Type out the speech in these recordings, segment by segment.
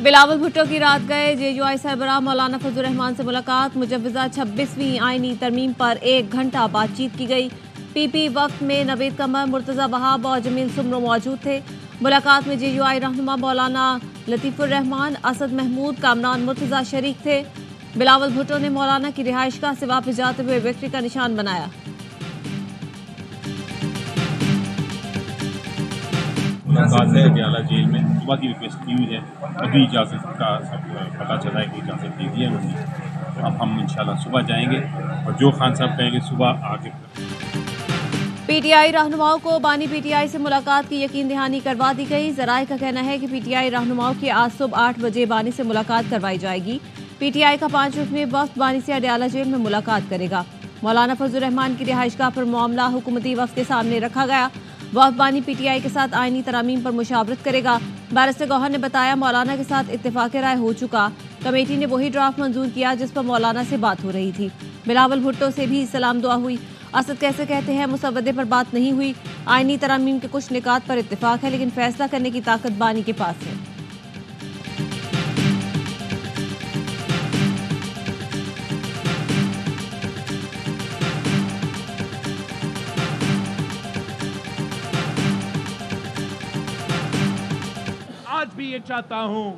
बिलावल भुट्टो की रात गए जेयूआई सरबराह मौलाना फजल रहमान से मुलाकात। मुजव्वजा 26वीं आईनी तरमीम पर 1 घंटा बातचीत की गई। पीपी वक्त में नवेद कमर, मुर्तजा वहाब और जमील सुमरो मौजूद थे। मुलाकात में जेयूआई रहनुमा मौलाना लतीफुर रहमान, असद महमूद, कामरान मुर्तजा शरीक थे। बिलावल भुट्टो ने मौलाना की रिहाइशगाह से वापस जाते हुए विक्ट्री का निशान बनाया। अडियाला जेल में सुबह की रिक्वेस्ट की हुई है, अभी इजाज़त का पता चला है कि इजाज़त दे दी है उन्होंने। अब हम इंशाल्लाह सुबह जाएंगे और जो खान साहब कहेंगे सुबह आके। पीटीआई रहनुमाओं को बानी पीटीआई से मुलाकात की यकीन दहानी करवा दी गई। जराये का कहना है कि पीटीआई रहनुमाओं की आज सुबह 8 बजे बानी से मुलाकात करवाई जाएगी। पीटीआई का 5 रुकनी वफ्द बानी से अडियाला जेल में मुलाकात करेगा। मौलाना फजल रहमान की रिहाइशगाह पर मामला हुकूमती वफ्द के सामने रखा गया। वफ्द बानी पीटीआई के साथ आईनी तरामीम पर मुशावरत करेगा। बैरिस्टर गौहर ने बताया, मौलाना के साथ इत्तेफाक राय हो चुका। कमेटी ने वही ड्राफ्ट मंजूर किया जिस पर मौलाना से बात हो रही थी। बिलावल भुट्टो से भी सलाम दुआ हुई। असद कैसे कहते हैं मुसवदे पर बात नहीं हुई। आईनी तरामीम के कुछ निकात पर इत्तेफाक है, लेकिन फैसला करने की ताकत बानी के पास है। आज भी ये चाहता हूं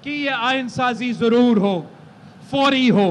कि ये आइन साजी जरूर हो, फौरी हो,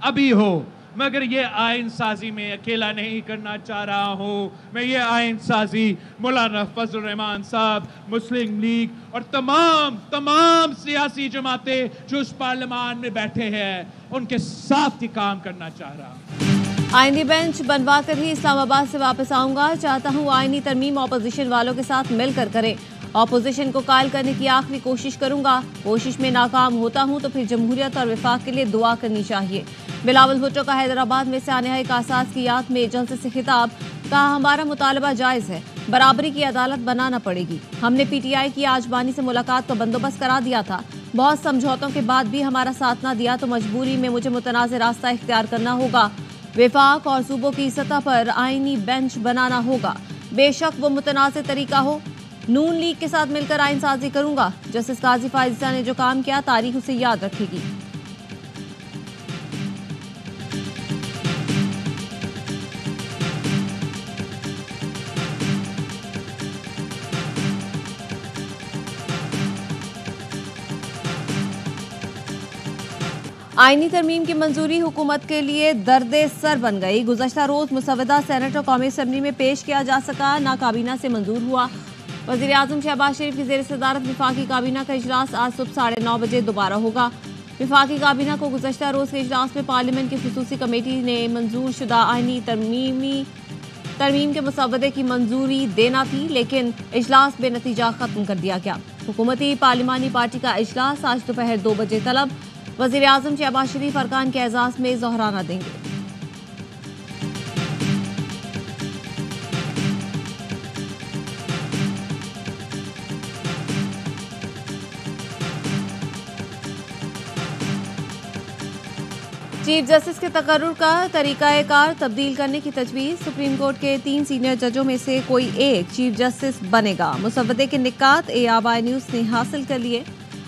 अभी हो, मगर ये आइन साजी में अकेला नहीं करना चाह रहा हूं। मैं ये आइन साजी मौलाना फजल रहमान साहब, मुस्लिम लीग और तमाम सियासी जमातें जो उस पार्लियामान में बैठे हैं उनके साथ ही काम करना चाह रहा हूं। आईनी बेंच बनवा कर ही इस्लामाबाद से वापस आऊंगा। चाहता हूं आईनी तरमीम ऑपोजिशन वालों के साथ मिलकर करें। ऑपोजिशन को कायल करने की आखिरी कोशिश करूंगा। कोशिश में नाकाम होता हूं तो फिर जमहूरियत और विफाक के लिए दुआ करनी चाहिए। बिलावल भुट्टो का हैदराबाद में सानहा कासास की याद में जलसे से खिताब। कहा, हमारा मुतालबा जायज़ है, बराबरी की अदालत बनाना पड़ेगी। हमने पीटीआई की आज बानी से मुलाकात का बंदोबस्त करा दिया था। बहुत समझौतों के बाद भी हमारा साथ ना दिया तो मजबूरी में मुझे मुतनाज़ रास्ता इख्तियार करना होगा। विफाक और सूबों की सतह पर आईनी बेंच बनाना होगा। बेशक वो मुतनाज़ तरीका हो। नून लीग के साथ मिलकर आइन साजी करूंगा। जस्टिस काजी फायज़ा ने जो काम किया तारीख उसे याद रखेगी। आईनी तरमीम की मंजूरी हुकूमत के लिए दर्दे सर बन गई। गुज़श्ता रोज मुसवदा सेनेट और कौमी असम्बली में पेश किया जा सका, ना काबीना से मंजूर हुआ। वज़ीर आज़म शहबाज शरीफ की ज़ेर सदारत विफाकी काबीना का इजलास आज सुबह 9:30 बजे दोबारा होगा। विफाकी काबीना को गुज़श्ता रोज के इजलास में पार्लियामेंट की खुसूसी कमेटी ने मंजूर शुदा आईनी तरमीम के मुसवदे की मंजूरी देना थी, लेकिन इजलास बेनतीजा खत्म कर दिया गया। हुकूमती पार्लिमानी पार्टी का इजलास आज दोपहर 2 बजे तलब। वज़ीर आज़म शहबाज शरीफ अरकान के एजाज़ में ज़ोहराना देंगे। चीफ जस्टिस के तकर्रुर का तरीक़ाकार तब्दील करने की तजवीज़। सुप्रीम कोर्ट के 3 सीनियर जजों में से कोई एक चीफ जस्टिस बनेगा। मुसवदे के निकात आबाई न्यूज़ ने हासिल कर लिए।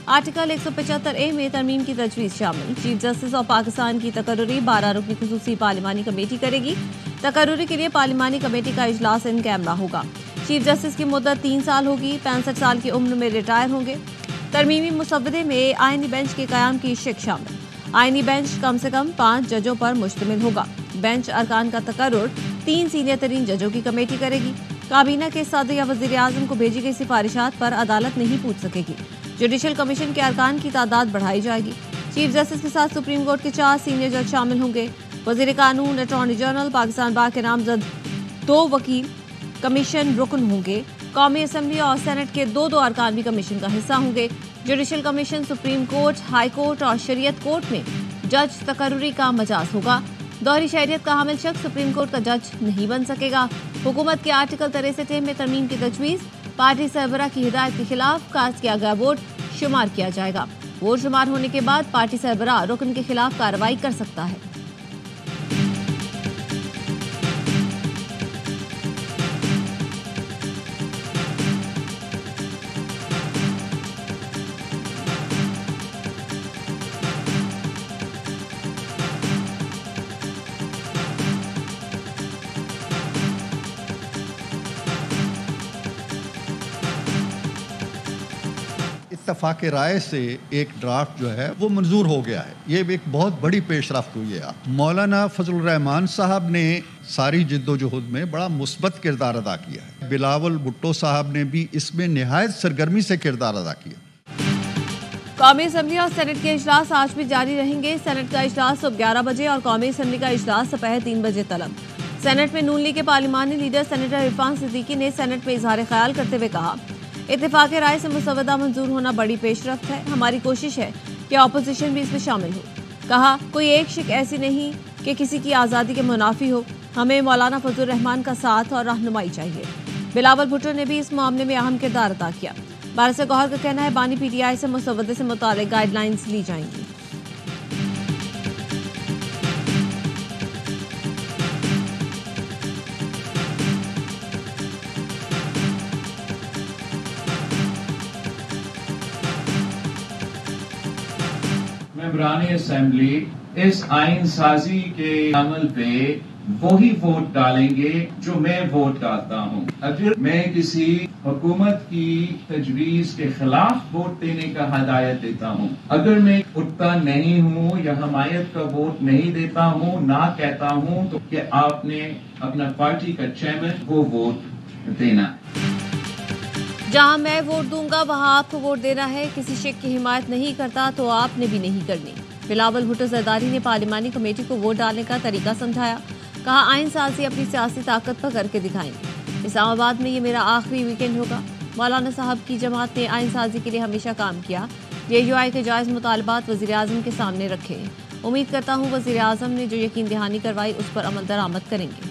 आर्टिकल 175A में तरमीम की तजवीज़ शामिल। चीफ जस्टिस ऑफ पाकिस्तान की तकर्रुरी 12 रुकनी खुसूसी पार्लिमानी कमेटी करेगी। तकर्रुरी के लिए पार्लिमानी कमेटी का इजलास इन कैमरा होगा। चीफ जस्टिस की मुद्दत 3 साल होगी। 65 साल की उम्र में रिटायर होंगे। तरमीमी मुसवदे में आईनी बेंच के क़याम की शिक शामिल। आईनी बेंच कम से कम 5 जजों पर मुश्तमिल होगा। बेंच अरकान का तकर्रुर 3 सीनियर तरीन जजों की कमेटी करेगी। काबीना के सदर या वज़ीर आज़म को भेजी गई सिफारिशात पर अदालत नहीं पूछ सकेगी। जुडिशल कमीशन के अरकान की तादाद बढ़ाई जाएगी। चीफ जस्टिस के साथ सुप्रीम कोर्ट के 4 सीनियर जज शामिल होंगे। वज़ीर कानून, अटॉर्नी जनरल, पाकिस्तान बार के नामजद 2 वकील कमीशन रुकन होंगे। कौमी असम्बली और सेनेट के 2 अरकान भी कमीशन का हिस्सा होंगे। Judicial commission supreme court, high court और शरीयत कोर्ट में जज तकर्रुरी का मजाज होगा। दोहरी शहरियत का हामिल शख्स सुप्रीम कोर्ट का जज नहीं बन सकेगा। हुकूमत के आर्टिकल 63 में तरमीम की तजवीज़। पार्टी सरबराह की हिदायत के खिलाफ कास्ट किया गया वोट शुमार किया जाएगा। वोट शुमार होने के बाद पार्टी सरबराह रुकन के खिलाफ कार्रवाई कर सकता है। इत्तेफाक राय से एक ड्राफ्ट जो है वो मंजूर हो गया है। ये एक बहुत बड़ी पेशरफ्त हुई है। मौलाना फजलुर रहमान साहब ने सारी जिद्दोजहद में बड़ा मुस्बत किरदार अदा किया है। बिलावल भुट्टो साहब ने भी इसमें निहायत सरगर्मी से किरदार अदा किया। कौमी असम्बली और सेनेट के इजलास आज भी जारी रहेंगे। सेनेट का इजलास सुबह 11 बजे और कौमी असम्बली का इजलास दोपहर 3 बजे तलब। सेनेट में नून लीग के पार्लिमानी लीडर सेनेटर इरफान सिद्दीकी ने सेनेट में इजहार ख्याल करते हुए कहा, इत्तेफाक राय से मुसवदा मंजूर होना बड़ी पेशरफ्त है। हमारी कोशिश है कि अपोजिशन भी इसमें शामिल हो। कहा, कोई एक शिक ऐसी नहीं कि किसी की आज़ादी के मुनाफी हो। हमें मौलाना फजलुर रहमान का साथ और रहनुमाई चाहिए। बिलावल भुट्टो ने भी इस मामले में अहम किरदार अदा किया। बारिश गौहर का कहना है, बानी PTI से मुसवदे से मुतालिक गाइडलाइंस ली जाएंगी। मेंबरान असेंबली इस आइन साजी के अमल पे वही वोट डालेंगे जो मैं वोट डालता हूँ। अगर मैं किसी हुकूमत की तजवीज के खिलाफ वोट देने का हदायत देता हूँ, अगर मैं उठता नहीं हूँ या हमायत का वोट नहीं देता हूँ, ना कहता हूँ, तो कि आपने अपना पार्टी का चेयरमैन वो वोट देना। जहां मैं वोट दूंगा वहां आपको वोट देना है। किसी शिक की हिमायत नहीं करता तो आपने भी नहीं करनी। बिलावल भुट्टो जरदारी ने पार्लिमानी कमेटी को वोट डालने का तरीका समझाया। कहा, आइन साजी अपनी सियासी ताकत पर करके दिखाएंगे। इस्लामाबाद में ये मेरा आखिरी वीकेंड होगा। मौलाना साहब की जमात ने आइन साजी के लिए हमेशा काम किया। JUI के जायज़ मुतालबात वज़ीर आज़म के सामने रखे। उम्मीद करता हूँ वज़ीर आज़म ने जो यकीन दहानी करवाई उस पर अमल दरामद करेंगे।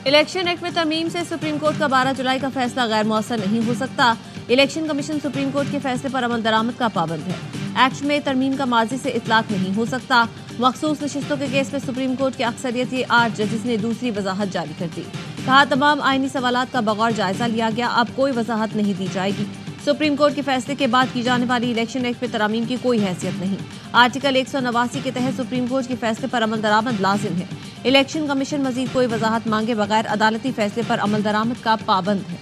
इलेक्शन एक्ट में तरमीम से सुप्रीम कोर्ट का 12 जुलाई का फैसला गैर मौसर नहीं हो सकता। इलेक्शन कमीशन सुप्रीम कोर्ट के फैसले पर अमल दरामद का पाबंद है। एक्ट में तरमीम का माजी से इतलाक नहीं हो सकता। मखसूस नशिस्तों के केस में सुप्रीम कोर्ट के अक्सरियती 8 जजेस ने दूसरी वजाहत जारी कर दी। कहा, तमाम आईनी सवालात का बगौर जायजा लिया गया, अब कोई वजाहत नहीं दी जाएगी। सुप्रीम कोर्ट के फैसले के बाद की जाने वाली इलेक्शन एक्ट में तरामीम की कोई हैसियत नहीं। आर्टिकल 189 के तहत सुप्रीम कोर्ट के फैसले पर अमल दरामद लाजिम है। इलेक्शन कमीशन मजीद कोई वजाहत मांगे बगैर अदालती फैसले पर अमल दरामद का पाबंद है।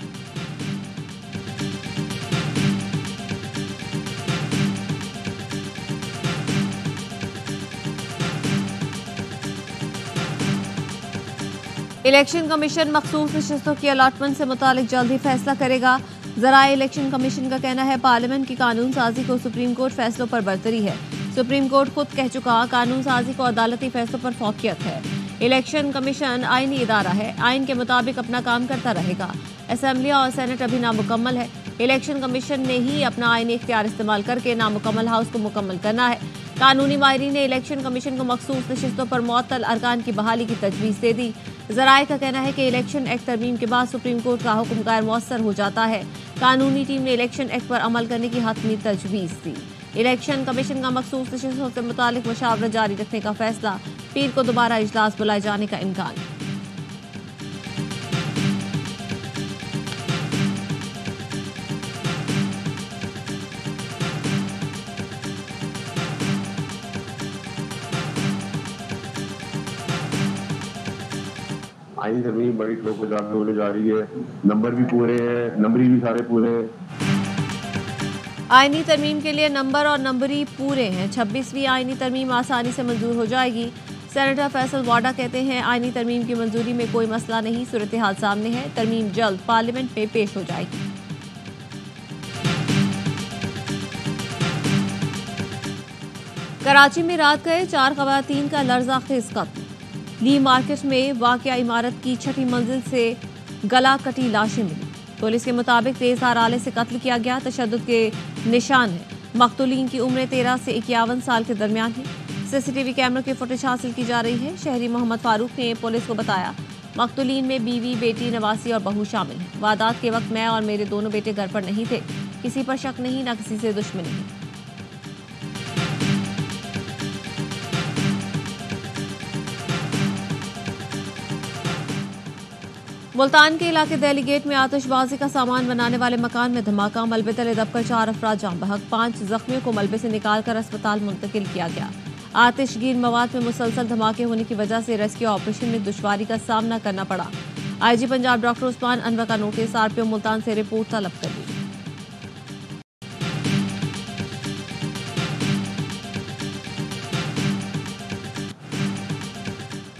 इलेक्शन कमीशन मखसूस नशिस्तों की अलॉटमेंट से मुतालिक जल्द ही फैसला करेगा। ज़राए इलेक्शन कमीशन का कहना है, पार्लियामेंट की कानून साजी को सुप्रीम कोर्ट फैसलों पर बरतरी है। सुप्रीम कोर्ट खुद कह चुका, कानून साजी को अदालती फैसलों पर फौकियत है। इलेक्शन कमीशन आईनी इदारा है, आइन के मुताबिक अपना काम करता रहेगा। असेंबली और सेनेट अभी नामुकम्मल है। इलेक्शन कमीशन ने ही अपना आईनी इख्तियार इस्तेमाल करके नामुकम्मल हाउस को मुकम्मल करना है। कानूनी माहिरीन ने इलेक्शन कमीशन को मखसूस नशिस्तों पर मुअत्तल अरकान की बहाली की तजवीज़ दे दी। ज़राए का कहना है कि इलेक्शन एक्ट तरमीम के बाद सुप्रीम कोर्ट का हुक्म गैर मौसर हो जाता है। कानूनी टीम ने इलेक्शन एक्ट पर अमल करने की हतमी तजवीज़ दी। इलेक्शन कमीशन का मखसूस नशिस्तों से मुतालिक मशावरत जारी रखने का फैसला। पीर को दोबारा इजलास बुलाए जाने का इम्कान। आईनी तरमीम बड़ी ठोकर होने जा रही है। नंबर भी पूरे हैं, नंबरी भी सारे पूरे हैं। आईनी तरमीम के लिए नंबर और नंबरी पूरे हैं। 26वीं आईनी तरमीम आसानी से मंजूर हो जाएगी। सेनेटर फैसल वाडा कहते हैं, आईनी तरमीम की मंजूरी में कोई मसला नहीं, सूरत हाल सामने है। तरमीम जल्द पार्लियामेंट में पेश हो जाएगी। कराची में रात गए 4 खवातीन का लर्ज़ाखेज़ कत्ल। ली मार्केट में वाक़या इमारत की 6ठी मंजिल से गला कटी लाशें मिली। पुलिस के मुताबिक तेज़धार आले से कत्ल किया गया। तशद्दुद के निशान है। मक़तूलीन की उम्र 13 से 51 साल के दरमियान है। CCTV कैमरों की फुटेज हासिल की जा रही है। शहरी मोहम्मद फारूक ने पुलिस को बताया, मक़तूलीन में बीवी, बेटी, नवासी और बहू शामिल हैं। वारदात के वक्त मैं और मेरे दोनों बेटे घर पर नहीं थे। किसी पर शक नहीं, न किसी से दुश्मनी है। मुल्तान के इलाके दिल्ली गेट में आतिशबाजी का सामान बनाने वाले मकान में धमाका। मलबे तले दबकर 4 अफराद जाम बहक, 5 जख्मियों को मलबे से निकालकर अस्पताल मुंतकिल किया गया। आतिशगीर मवाद में मुसलसल धमाके होने की वजह से रेस्क्यू ऑपरेशन में दुश्वारी का सामना करना पड़ा। आईजी पंजाब डॉक्टर उस्मान अनवर का नोटिस, आरपीओ मुल्तान से रिपोर्ट तलब कर दी।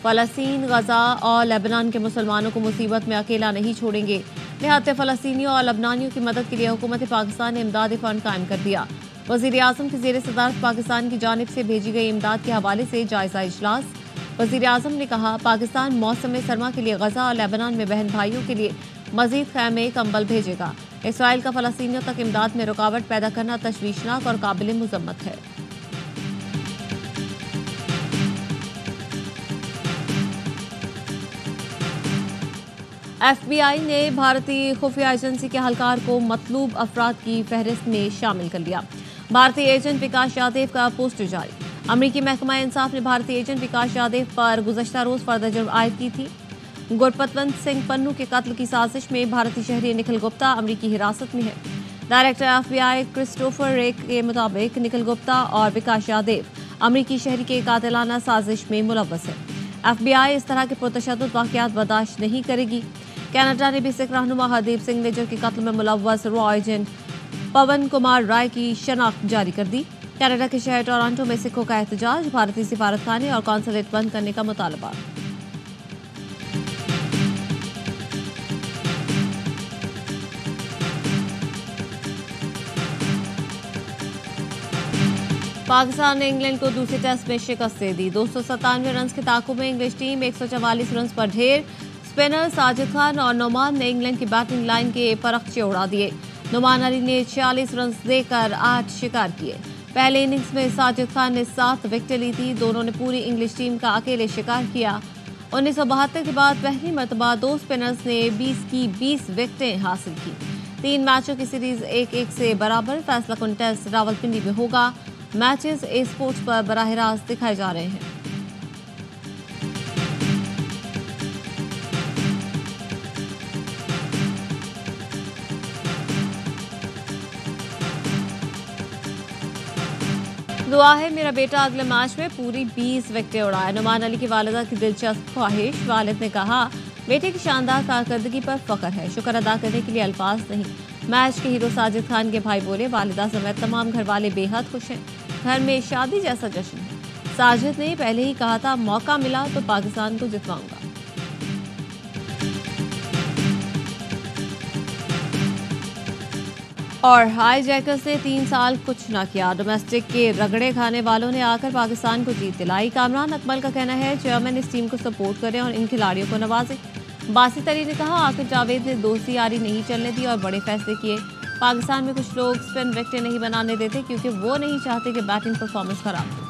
फलस्तीन, गजा और लेबनान के मुसलमानों को मुसीबत में अकेला नहीं छोड़ेंगे। निहत्ते फलस्तीनियों और लबनानियों की मदद के लिए हुकूमत पाकिस्तान ने इमदादी फंड कायम कर दिया। वजीर आजम की ज़ेर सदारत पाकिस्तान की जानिब से भेजी गई इमदाद के हवाले से जायजा इजलास। वजीर आजम ने कहा, पाकिस्तान मौसम सरमा के लिए गजा और लेबनान में बहन भाइयों के लिए मजीद खैमे कंबल भेजेगा। इसराइल का फलस्तीनियों तक इमदाद में रुकावट पैदा करना तशवीशनाक और काबिल मुजम्मत है। FBI ने भारतीय खुफिया एजेंसी के अहलकार को मतलूब अफराद की फहरिस्त में शामिल कर लिया। भारतीय एजेंट विकास यादव का पोस्टर जारी। अमरीकी महकमा इंसाफ ने भारतीय एजेंट विकास यादव पर गुज़श्ता रोज फर्द जुर्म आयद की थी। गुरपतवंत सिंह पन्नू के कत्ल की साजिश में भारतीय शहरी निखिल गुप्ता अमरीकी हिरासत में है। डायरेक्टर FBI क्रिस्टोफर रे के मुताबिक निखिल गुप्ता और विकास यादव अमरीकी शहरी के कातिलाना साजिश में मुलव्वस है। FBI इस तरह के पुरतशद्दुद वाक़यात बर्दाश्त नहीं करेगी। कनाडा ने भी सिख रहनुमा हरदीप सिंह निज्जर के कत्ल में मुलव्वस रॉ एजेंट पवन कुमार राय की शनाख्त जारी कर दी। कनाडा के शहर टोरंटो में सिखों का एहतजाज, भारतीय सिफारतखाने और कॉन्सुलेट बंद करने का मुतालबा। पाकिस्तान ने इंग्लैंड को दूसरे टेस्ट में शिकस्त दे दी। 297 रन के ताकुब में इंग्लिश टीम 144 रन पर ढेर। स्पिनर साजिद खान और नोमान ने इंग्लैंड की बैटिंग लाइन के परखचे उड़ा दिए। नोमान अली ने 46 रन देकर 8 शिकार किए। पहले इनिंग्स में साजिद खान ने 7 विकेटें ली थी। दोनों ने पूरी इंग्लिश टीम का अकेले शिकार किया। 1972 के बाद पहली मरतबा 2 स्पिनर्स ने 20 की 20 विकेटें हासिल की। 3 मैचों की सीरीज 1-1 से बराबर। फैसला कुन टेस्ट रावलपिंडी में होगा। मैचेस ए स्पोर्ट्स पर बराह रास्त दिखाए जा रहे हैं। दुआ है मेरा बेटा अगले मैच में पूरी 20 विकेटें उड़ाए। नुमान अली की वालिदा की दिलचस्प ख्वाहिश। वालिद ने कहा, बेटे की शानदार कारकर्दगी पर फख्र है, शुक्र अदा करने के लिए अल्फाज नहीं। मैच के हीरो साजिद खान के भाई बोले, वालिदा समेत तमाम घर वाले बेहद खुश हैं। घर में शादी जैसा जश्न है। साजिद ने पहले ही कहा था, मौका मिला तो पाकिस्तान को जितवाऊंगा। और हाईजैकर्स ने 3 साल कुछ ना किया। डोमेस्टिक के रगड़े खाने वालों ने आकर पाकिस्तान को जीत दिलाई। कामरान अकमल का कहना है, चेयरमैन इस टीम को सपोर्ट करें और इन खिलाड़ियों को नवाजें। बासित अली ने कहा, आखिर जावेद ने दोस्ती यारी नहीं चलने दी और बड़े फैसले किए। पाकिस्तान में कुछ लोग स्पिन विकेटें नहीं बनाने देते क्योंकि वो नहीं चाहते कि बैटिंग परफॉर्मेंस खराब हो।